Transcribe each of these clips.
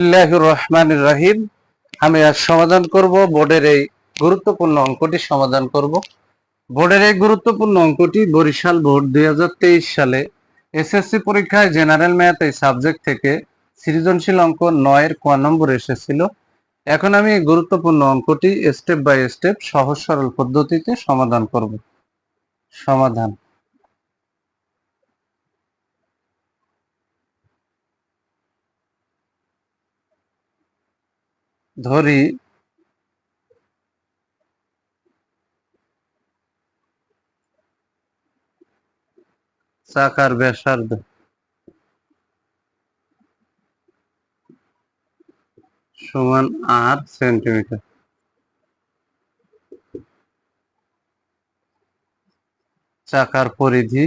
বিসমিল্লাহির রহমানির রহিম। আমি আজ সমাধান করব বোর্ডের এই গুরুত্বপূর্ণ অঙ্কটি সমাধান করব। বোর্ডের এই গুরুত্বপূর্ণ অঙ্কটি বরিশাল বোর্ড 2023 সালে এসএসসি পরীক্ষায় জেনারেল ম্যাথ এই সাবজেক্ট থেকে সৃজনশীল অঙ্ক 9 এর ক নম্বর এসেছিল। এখন আমি এই গুরুত্বপূর্ণ অঙ্কটি স্টেপ বাই স্টেপ সহজ সরল পদ্ধতিতে সমাধান করব। সমাধান ধরি চাকার ব্যাসার্ধ সমান 8 সেন্টিমিটার, চাকার পরিধি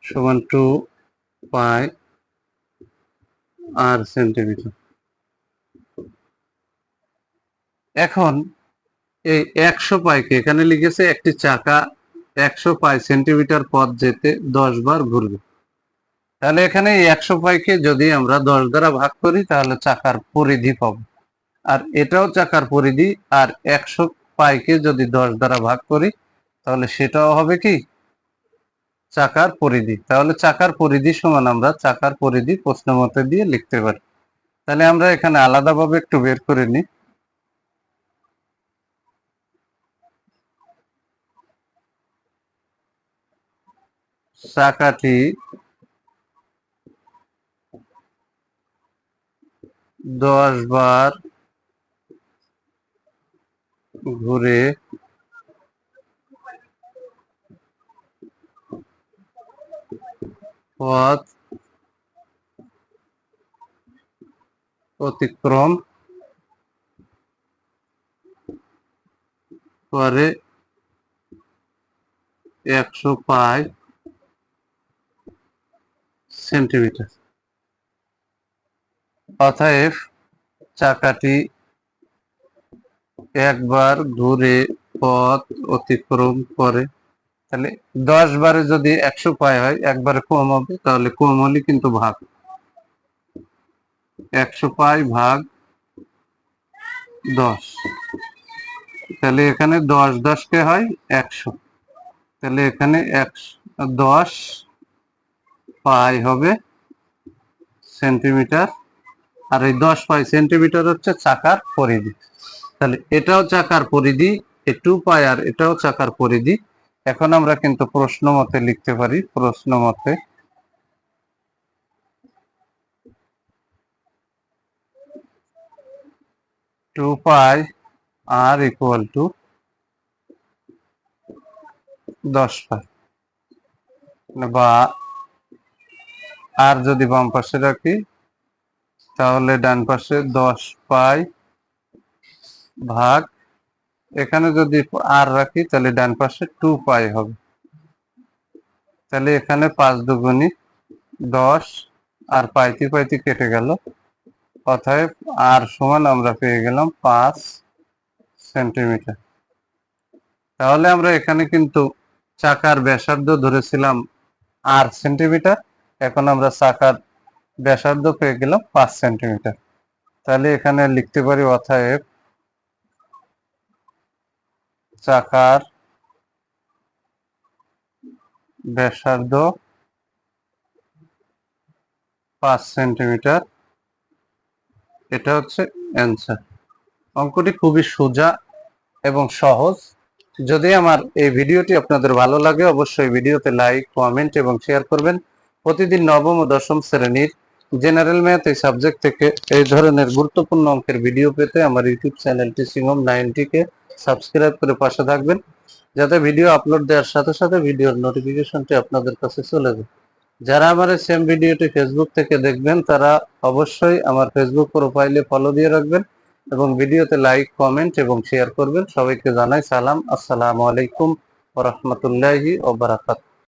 সমান 2 পাই আর সেন্টিমিটার। এখন এই 100 পাইকে এখানে লিখেছে একটি চাকা 100 পাই সেন্টিমিটার পথ যেতে 10 বার ঘুরবে। তাহলে এখানে এই 100 পাইকে যদি আমরা 10 দ্বারা ভাগ করি তাহলে চাকার পরিধি পাবো, আর এটাও চাকার পরিধি, আর 100 পাইকে যদি 10 দ্বারা ভাগ করি তাহলে সেটাও হবে কি চাকার পরিধি। তাহলে চাকার পরিধি সমান আমরা চাকার পরিধি প্রশ্ন মতে দিয়ে লিখতে পারি। তাহলে আমরা এখানে আলাদাভাবে একটু বের করে নিই। চাকাটি 10 বার ঘুরে পথ অতিক্রম করে 100 পাই সেন্টিমিটার। অতএব চাকাটি একবার ঘুরে পথ অতিক্রম করে, তাহলে 10 বারে যদি 100 পাই হয় একবারে কম হবে, তাহলে কম হলে কিন্তু ভাগ 100 পাই ভাগ 10, তাহলে এখানে 10 10 কে হয় 100, তাহলে এখানে 10 পাই হবে সেন্টিমিটার, আর এই 10 পাই সেন্টিমিটার হচ্ছে চাকার পরিধি। তাহলে এটাও চাকার পরিধি, এই 2 পাই আর এটাও চাকার পরিধি। এখন আমরা কিন্তু প্রশ্ন মতে লিখতে পারি, প্রশ্ন মতে 2 পাই আর ইকুয়াল টু 10 পাই, বা আর যদি বাম পাশে রাখি তাহলে ডান পাশে 10 পাই ভাগ, এখানে যদি আর রাখি তাহলে ডান পাশে 2 পাই হবে। তাহলে এখানে 5 দুগুণী 10, আর পাইতে পাইতে কেটে গেল, অতএব আর সমান আমরা পেয়ে গেলাম 5 সেন্টিমিটার। তাহলে আমরা এখানে কিন্তু চাকার ব্যাসার্ধ ধরেছিলাম 8 সেন্টিমিটার, এখন আমরা চাকার ব্যাসার্ধ পেয়ে গেলাম 5 সেন্টিমিটার। তাহলে এখানে লিখতে পারি অতএব চাকার ব্যাসার্ধ 5 সেন্টিমিটার। এটা হচ্ছে অ্যান্সার। অঙ্কটি খুবই সোজা এবং সহজ। যদি আমার এই ভিডিওটি আপনাদের ভালো লাগে অবশ্যই ভিডিওতে লাইক, কমেন্ট এবং শেয়ার করবেন। প্রতিদিন নবম ও দশম শ্রেণীর জেনারেল ম্যাথ এই সাবজেক্ট থেকে এই ধরনের গুরুত্বপূর্ণ অঙ্কের ভিডিও পেতে আমার ইউটিউব চ্যানেলটি সিংহম 90-কে সাবস্ক্রাইব করে পাশে থাকবেন, যাতে ভিডিও আপলোড দেওয়ার সাথে সাথে ভিডিওর নোটিফিকেশনটি আপনাদের কাছে চলে যায়। যারা আমার সেম ভিডিওটি ফেসবুক থেকে দেখবেন তারা অবশ্যই আমার ফেসবুক প্রোফাইলে ফলো দিয়ে রাখবেন এবং ভিডিওতে লাইক, কমেন্ট এবং শেয়ার করবেন। সবাইকে জানাই সালাম, আসসালামু আলাইকুম ওয়া রাহমাতুল্লাহি ওয়া বারাকাতুহু।